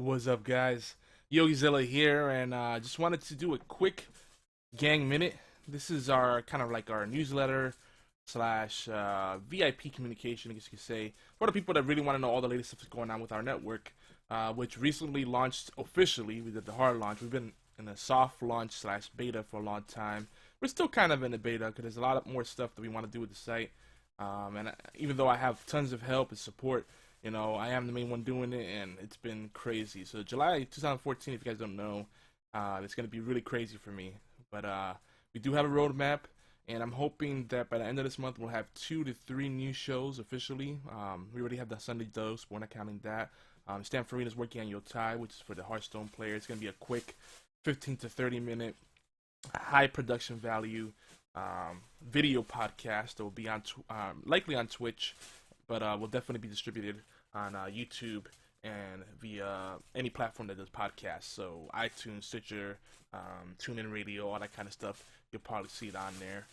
What's up, guys? YogiZilla here, and just wanted to do a quick gang minute. This is our kind of like our newsletter slash VIP communication, I guess you could say, for the people that really want to know all the latest stuff that's going on with our network, which recently launched officially. We did the hard launch. We've been in a soft launch slash beta for a long time. We're still kind of in the beta because there's a lot of more stuff that we want to do with the site. Even though I have tons of help and support, I am the main one doing it, and it's been crazy. So July 2014, if you guys don't know, it's gonna be really crazy for me. But we do have a roadmap, and I'm hoping that by the end of this month we'll have 2 to 3 new shows officially. We already have the Sunday Dose, but we're not counting that. Stan Farina is working on Yotai, which is for the Hearthstone player. It's gonna be a quick 15 to 30 minute, high production value video podcast that will be on likely on Twitch, but will definitely be distributed on YouTube and via any platform that does podcasts. So iTunes, Stitcher, TuneIn Radio, all that kind of stuff. You'll probably see it on there.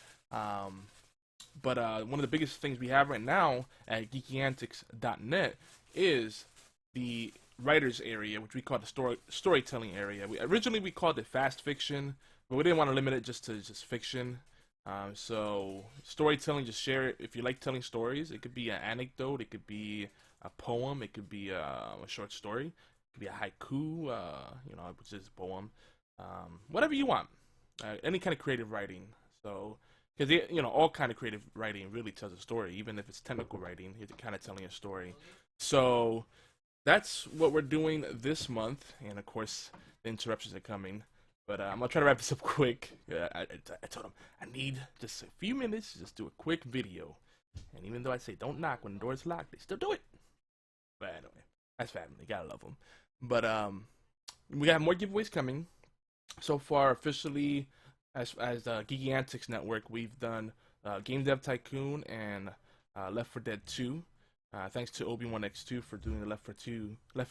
But one of the biggest things we have right now at geekyantics.net is the writers area, which we call the storytelling area. Originally we called it fast fiction, but we didn't want to limit it just to just fiction. So storytelling, just share it. If you like telling stories, it could be an anecdote, it could be a poem, it could be a short story, it could be a haiku, which is a poem, whatever you want, any kind of creative writing. So, because all kind of creative writing really tells a story, even if it's technical writing, you're kind of telling a story. So that's what we're doing this month, and of course the interruptions are coming. But I'm gonna try to wrap this up quick. I told him I need just a few minutes to just do a quick video. And even though I say don't knock when the door's locked, they still do it. But anyway, that's family. Gotta love them. But we have more giveaways coming. So far, officially, as the Geeky Antics Network, we've done Game Dev Tycoon and Left 4 Dead 2. Thanks to Obi-Wan X2 for doing the Left 4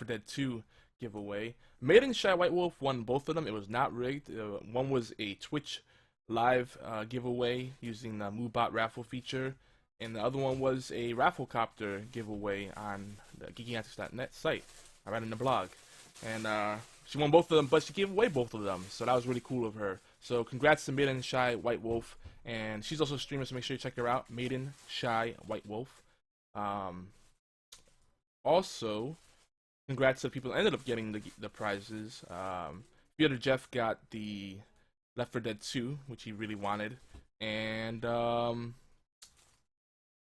Dead 2 giveaway. Maiden Shy White Wolf won both of them. It was not rigged. One was a Twitch live giveaway using the MooBot raffle feature, and the other one was a Rafflecopter giveaway on the geekyantics.net site. I read in the blog, and she won both of them, but she gave away both of them, so that was really cool of her. So congrats to Maiden Shy White Wolf, and she's also a streamer, so make sure you check her out, Maiden Shy White Wolf. Also, congrats to the people that ended up getting the prizes. Theater Jeff got the Left 4 Dead 2, which he really wanted, and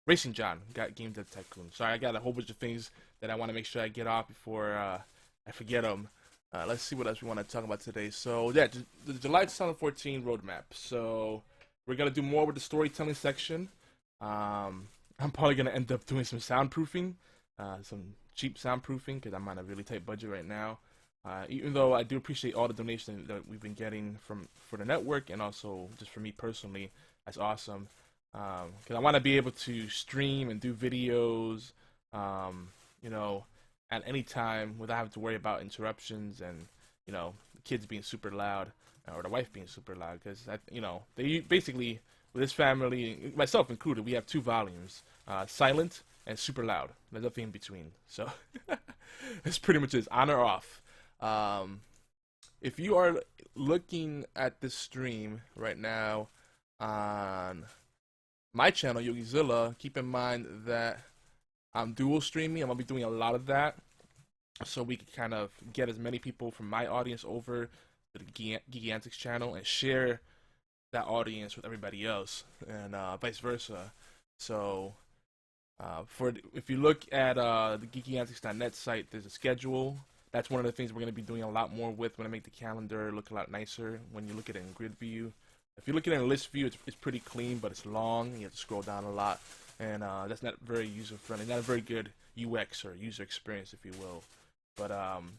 Racing John got Game Dev Tycoon. Sorry, I got a whole bunch of things that I want to make sure I get off before I forget them. Let's see what else we want to talk about today. So yeah, the July 2014 roadmap. So we're gonna do more with the storytelling section. I'm probably gonna end up doing some soundproofing, some cheap soundproofing, because I'm on a really tight budget right now. Even though I do appreciate all the donations that we've been getting for the network and also just for me personally, that's awesome. Because I want to be able to stream and do videos, at any time without having to worry about interruptions and the kids being super loud or the wife being super loud. Because they basically, with this family, myself included, we have 2 volumes: silent and super loud. There's nothing in between. So that's pretty much it. On or off. If you are looking at this stream right now on my channel, YogiZilla, keep in mind that I'm dual streaming. I'm gonna be doing a lot of that, so we can kind of get as many people from my audience over to the Geeky Antics channel and share that audience with everybody else, and vice versa. So, if you look at the geekyantics.net site, there's a schedule. That's one of the things we're going to be doing a lot more with when I make the calendar look a lot nicer when you look at it in grid view. If you look at it in list view, it's pretty clean, but it's long. You have to scroll down a lot, and that's not very user-friendly, not a very good UX or user experience, if you will. But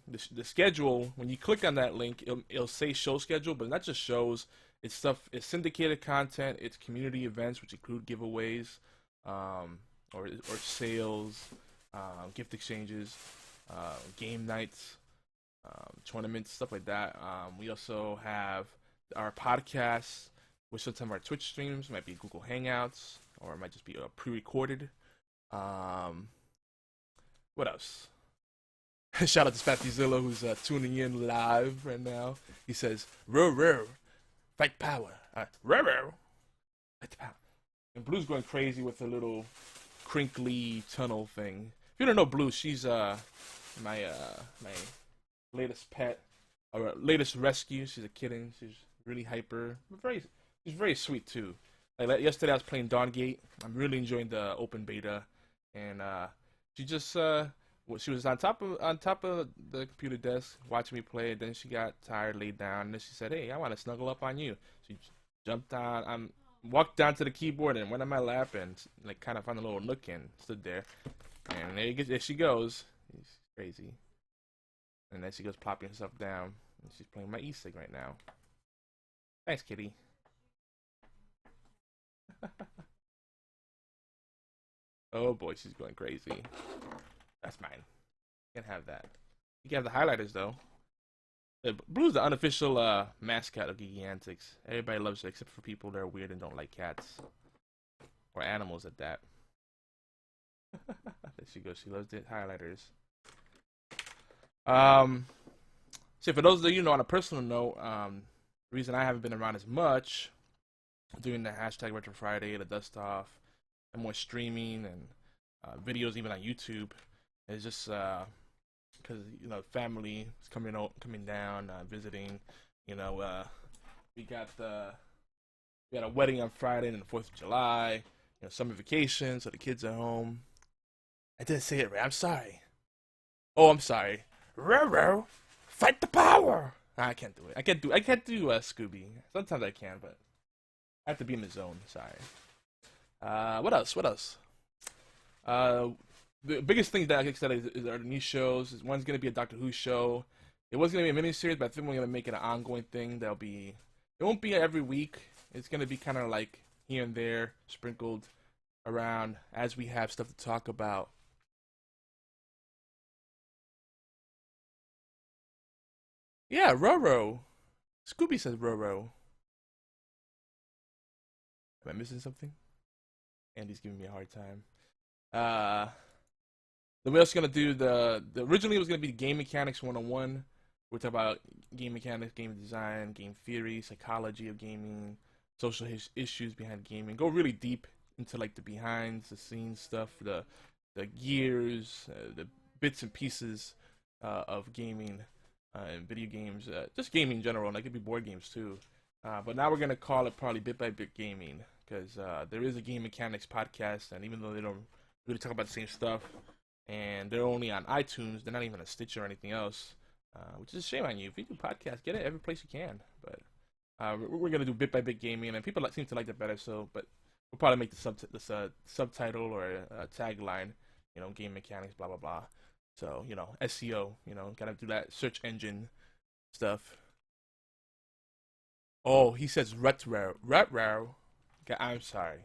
the schedule, when you click on that link, it'll say show schedule, but not just shows. It's stuff. It's syndicated content. It's community events, which include giveaways, or sales, gift exchanges, game nights, tournaments, stuff like that. We also have our podcasts, which sometimes our Twitch streams might be Google Hangouts, or it might just be pre-recorded. What else? Shout out to Spazzyzilla who's tuning in live right now. He says, "Row, row, fight power, row, row, fight power." And Blue's going crazy with a little crinkly tunnel thing. If you don't know Blue, she's my latest pet, or latest rescue. She's a kitten. She's really hyper, but she's very sweet too. Like yesterday, I was playing Dawngate. I'm really enjoying the open beta, and she just she was on top of the computer desk watching me play. And then she got tired, laid down, and then she said, "Hey, I want to snuggle up on you." She jumped on. Walked down to the keyboard and went on my lap and like kind of found a little nook and stood there. And there she goes. She's crazy. And then she goes plopping herself down. And she's playing my e-cig right now. Thanks, kitty. Oh boy, she's going crazy. That's mine. Can't have that. You can have the highlighters though. Blue's the unofficial mascot of Geeky Antics. Everybody loves it except for people that are weird and don't like cats. Or animals at that. There she goes. She loves the highlighters. So for those of you know, on a personal note, the reason I haven't been around as much doing the hashtag Retro Friday, the dust off, and more streaming and videos even on YouTube is just because you know family is coming down, visiting. You know, we got a wedding on Friday and the 4th of July. You know, summer vacation, so the kids are home. I didn't say it right. I'm sorry. Oh, I'm sorry. Row, fight the power. I can't do it. I can't do Scooby. Sometimes I can, but I have to be in the zone. Sorry. What else? The biggest thing that I excited is our new shows. One's gonna be a Doctor Who show. It was gonna be a miniseries, but I think we're gonna make it an ongoing thing. It won't be every week. It's gonna be kind of like here and there, sprinkled around as we have stuff to talk about. Yeah, Roro. Scooby says Roro. Am I missing something? Andy's giving me a hard time. Uh, then we're also gonna do originally it was gonna be Game Mechanics 101. We're talking about game mechanics, game design, game theory, psychology of gaming, social issues behind gaming. Go really deep into like the behind the scenes stuff, the gears, the bits and pieces of gaming and video games, just gaming in general, and that could be board games too. But now we're gonna call it probably Bit by Bit Gaming because there is a game mechanics podcast, and even though they don't really talk about the same stuff, and they're only on iTunes, they're not even a Stitcher or anything else, which is a shame on you. If you do podcasts, get it every place you can. But we're gonna do Bit by Bit Gaming, and people seem to like that better. So, but we'll probably make the subtitle or a tagline, you know, game mechanics, blah blah blah. So, you know, SEO, you know, gotta do that search engine stuff. Oh, he says retro. Retro. I'm sorry.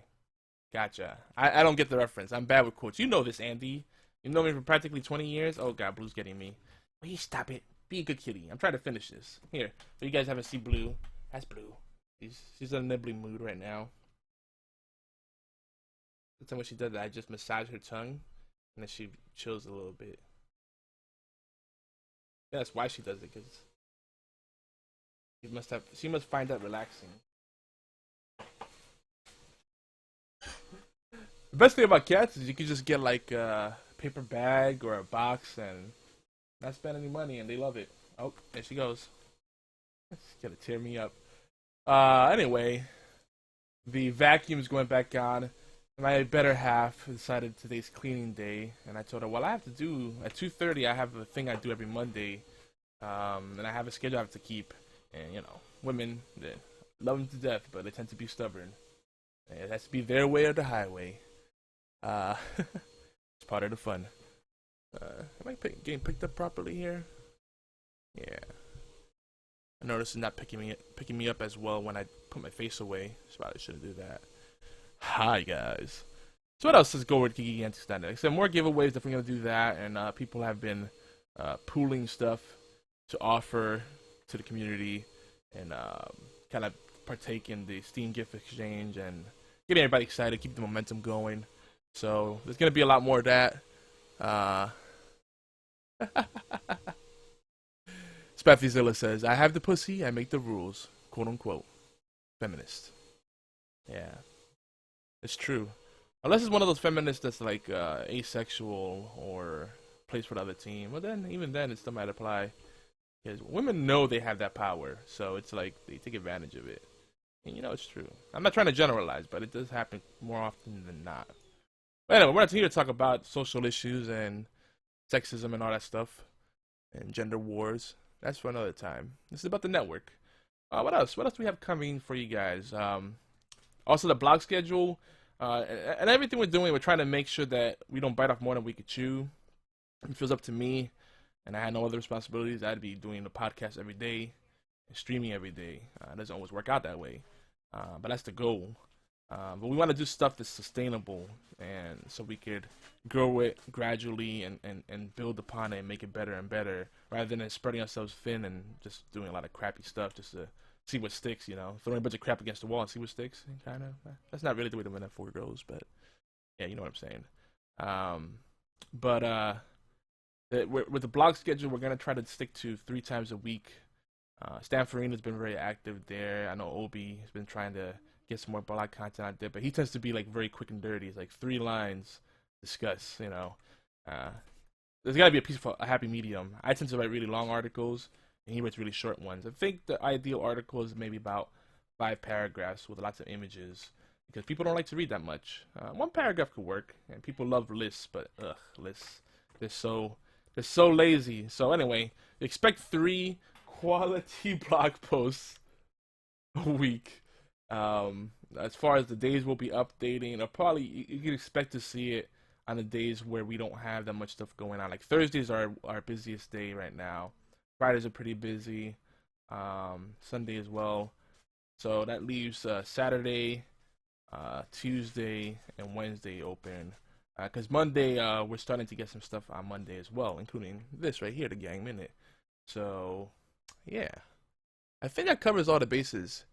Gotcha. I don't get the reference. I'm bad with quotes. You know this, Andy. You know me for practically 20 years. Oh, God, Blue's getting me. Will you stop it? Be a good kitty. I'm trying to finish this. Here. So you guys haven't seen Blue. That's Blue. She's in a nibbling mood right now. The time when she does that, I just massage her tongue, and then she chills a little bit. Yeah, that's why she does it, because she must find that relaxing. The best thing about cats is you can just get like a paper bag or a box and not spend any money, and they love it. Oh, there she goes. She's gonna tear me up. Anyway, the vacuum's going back on. My better half decided today's cleaning day, and I told her, well, I have to do at 2:30. I have a thing I do every Monday, and I have a schedule I have to keep. And you know, women they love them to death, but they tend to be stubborn. And it has to be their way or the highway. It's part of the fun. Am I getting picked up properly here? Yeah. I noticed it's not picking me up as well when I put my face away. So I probably shouldn't do that. Hi guys. So what else is go with Geeky Antics Standard? So more giveaways. Definitely gonna do that, and people have been pooling stuff to offer to the community and kind of partake in the Steam gift exchange and getting everybody excited, keep the momentum going. So there's gonna be a lot more of that. Spaffyzilla says, "I have the pussy, I make the rules." "Quote unquote." Feminist. Yeah, it's true. Unless it's one of those feminists that's like asexual or plays for the other team. Well, then even then, it still might apply because women know they have that power, so it's like they take advantage of it. And it's true. I'm not trying to generalize, but it does happen more often than not. But anyway, we're not here to talk about social issues and sexism and all that stuff and gender wars. That's for another time. This is about the network. What else? What else do we have coming for you guys? Also, the blog schedule and everything we're doing. We're trying to make sure that we don't bite off more than we could chew. It feels up to me, and I had no other responsibilities. I'd be doing the podcast every day, and streaming every day. It doesn't always work out that way, but that's the goal. But we want to do stuff that's sustainable, and so we could grow it gradually and build upon it and make it better and better, rather than spreading ourselves thin and just doing a lot of crappy stuff just to see what sticks. Throwing a bunch of crap against the wall and see what sticks. Kind of. That's not really the way the metaphor goes, but yeah, you know what I'm saying. But with the blog schedule, we're gonna try to stick to 3 times a week. Stan Farina's been very active there. I know Obi has been trying to get some more blog content out there, but he tends to be like very quick and dirty. It's like 3 lines, discuss. There's got to be a happy medium. I tend to write really long articles, and he writes really short ones. I think the ideal article is maybe about 5 paragraphs with lots of images, because people don't like to read that much. 1 paragraph could work, and people love lists, but lists, they're so lazy. So anyway, expect 3 quality blog posts a week. As far as the days we'll be updating, or probably you can expect to see it on the days where we don't have that much stuff going on. Like Thursdays are our busiest day right now. Fridays are pretty busy. Sunday as well. So that leaves Saturday, Tuesday, and Wednesday open. Because Monday, we're starting to get some stuff on Monday as well, including this right here, the Gang Minute. So, yeah. I think that covers all the bases.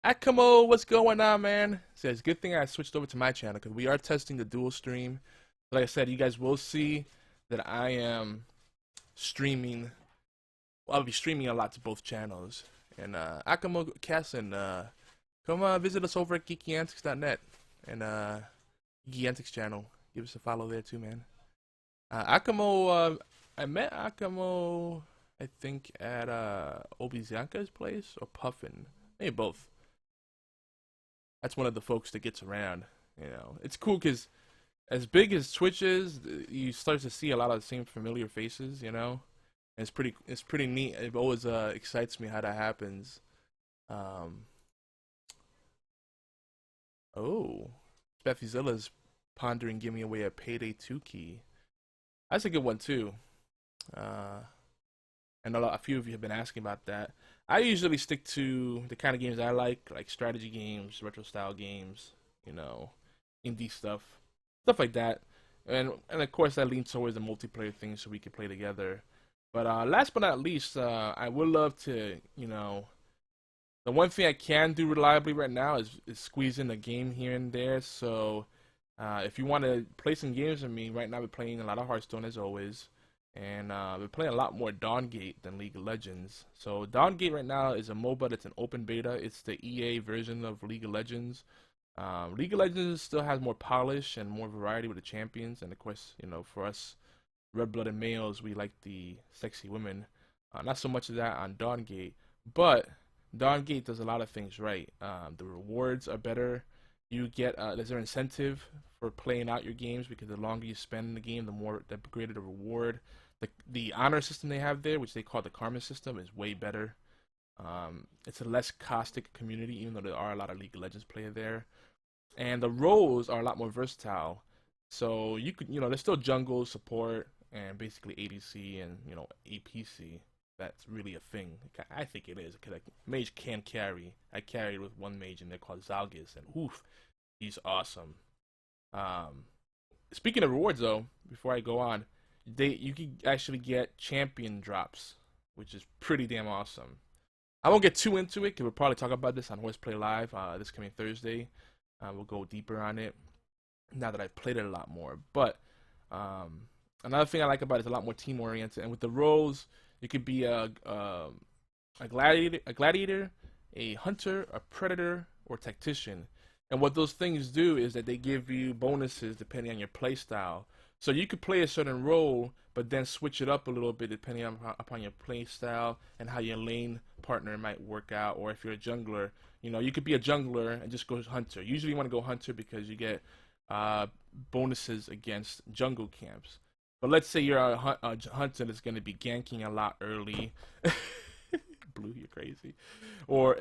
Akamo, what's going on, man? Says, good thing I switched over to my channel, because we are testing the dual stream. Like I said, you guys will see that I am streaming. Well, I'll be streaming a lot to both channels. And Akamo Casson, come visit us over at geekyantics.net and Geeky Antics channel. Give us a follow there too, man. Akamo, I met Akamo, I think, at Obizianka's place or Puffin. Maybe both. That's one of the folks that gets around. It's cool because as big as Twitch is, you start to see a lot of the same familiar faces. And it's pretty neat. It always excites me how that happens. Oh, Spaffyzilla's pondering giving away a Payday 2 key. That's a good one too. And a few of you have been asking about that. I usually stick to the kind of games I like strategy games, retro style games, indie stuff like that. And of course I lean towards the multiplayer thing so we can play together. But last but not least, I would love to, the one thing I can do reliably right now is squeeze in a game here and there. So if you want to play some games with me, right now we're playing a lot of Hearthstone as always. And we're playing a lot more Dawngate than League of Legends. So Dawngate right now is a MOBA that's an open beta. It's the EA version of League of Legends. League of Legends still has more polish and more variety with the champions. And of course, for us red-blooded males, we like the sexy women. Not so much of that on Dawngate. But Dawngate does a lot of things right. The rewards are better. You get there's an incentive for playing out your games, because the longer you spend in the game, the greater the reward. The honor system they have there, which they call the karma system, is way better. It's a less caustic community, even though there are a lot of League of Legends players there. And the roles are a lot more versatile. So you could, there's still jungle, support, and basically ADC and APC. That's really a thing. I think it is. Because mage can carry. I carried with one mage in there called Zalgis, and oof, he's awesome. Speaking of rewards, though, before I go on, you can actually get champion drops, which is pretty damn awesome. I won't get too into it because we'll probably talk about this on Horseplay Live this coming Thursday. We'll go deeper on it now that I've played it a lot more. But another thing I like about it is a lot more team oriented, and with the roles, You could be a gladiator, a hunter, a predator, or tactician. And what those things do is that they give you bonuses depending on your play style. So you could play a certain role, but then switch it up a little bit depending on upon your play style and how your lane partner might work out. Or if you're a jungler, you could be a jungler and just go hunter. Usually you want to go hunter because you get uh, bonuses against jungle camps. But let's say you're a hunter that's going to be ganking a lot early. Blue, you're crazy. Or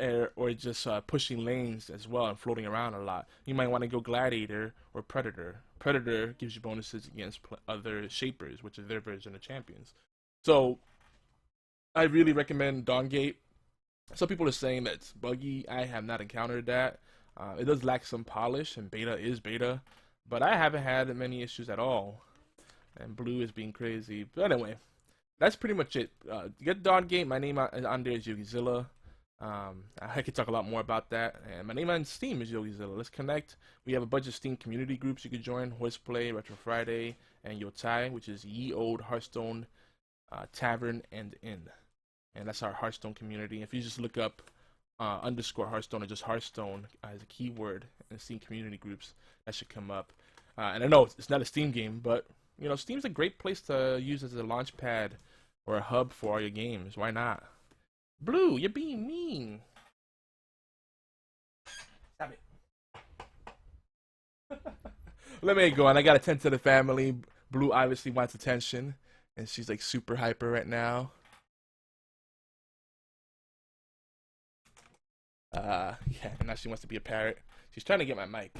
just pushing lanes as well and floating around a lot. You might want to go gladiator or predator. Predator gives you bonuses against other shapers, which is their version of champions. So I really recommend Dawngate. Some people are saying that it's buggy. I have not encountered that. It does lack some polish, and beta is beta, but I haven't had many issues at all. And blue is being crazy. But anyway, that's pretty much it. Get Dawngate. My name on there is YogiZilla. I could talk a lot more about that. And my name on Steam is YogiZilla. Let's connect. We have a bunch of Steam community groups you could join: Horseplay, Retro Friday, and Yotai, which is Ye Old Hearthstone Tavern and Inn. And that's our Hearthstone community. If you just look up underscore Hearthstone or just Hearthstone as a keyword in Steam community groups, that should come up. And I know it's not a Steam game, but Steam's a great place to use as a launch pad or a hub for all your games. Why not? Blue, you're being mean. Stop it. Let me go on. I gotta tend to the family. Blue obviously wants attention, and she's like super hyper right now. Yeah, now she wants to be a parrot. She's trying to get my mic,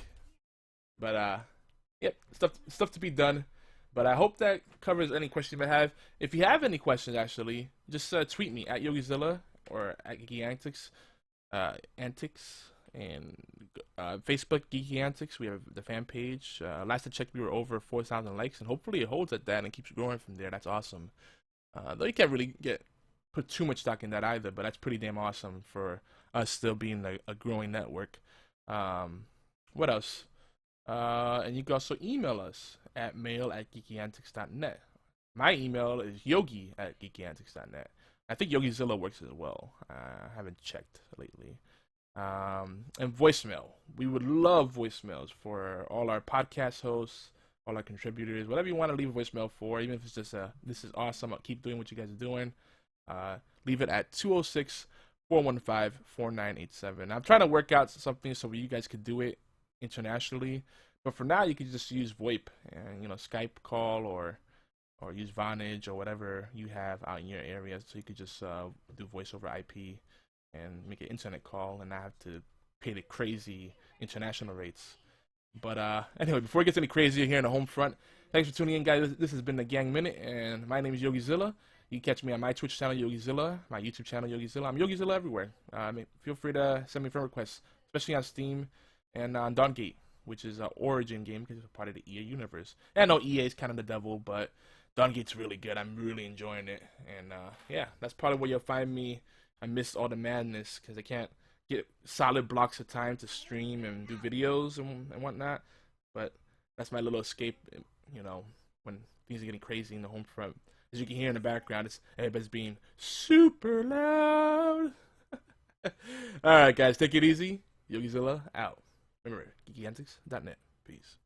but yep, stuff to be done. But I hope that covers any questions you may have. If you have any questions, actually, just tweet me at YogiZilla or at Geeky Antics, and Facebook Geeky Antics. We have the fan page. Last I checked, we were over 4,000 likes, and hopefully it holds at that and keeps growing from there. That's awesome. Though you can't really put too much stock in that either, but that's pretty damn awesome for us still being a growing network. What else? And you can also email us at mail@geekyantics.net. My email is yogi@geekyantics.net. I think YogiZilla works as well. I haven't checked lately. And voicemail. We would love voicemails for all our podcast hosts, all our contributors, whatever you want to leave a voicemail for, even if it's just this is awesome, I'll keep doing what you guys are doing. Leave it at 206-415-4987. I'm trying to work out something so you guys could do it internationally, but for now you can just use VoIP and Skype call or use Vonage or whatever you have out in your area, so you could just do voice over IP and make an internet call and not have to pay the crazy international rates. But anyway, before it gets any crazier here in the home front, thanks for tuning in, guys. This has been the Gang Minute, and my name is YogiZilla. You can catch me on my Twitch channel, YogiZilla, my YouTube channel, YogiZilla. I'm YogiZilla everywhere. Feel free to send me friend requests, especially on Steam and on Dawngate, which is an Origin game because it's a part of the EA universe. And I know EA is kind of the devil, but Dawngate's really good. I'm really enjoying it. And yeah, that's probably where you'll find me. I miss all the madness because I can't get solid blocks of time to stream and do videos and whatnot. But that's my little escape, when things are getting crazy in the home front. As you can hear in the background, everybody's being super loud. Alright, guys, take it easy. YogiZilla out. Remember, geekyantics.net. Peace.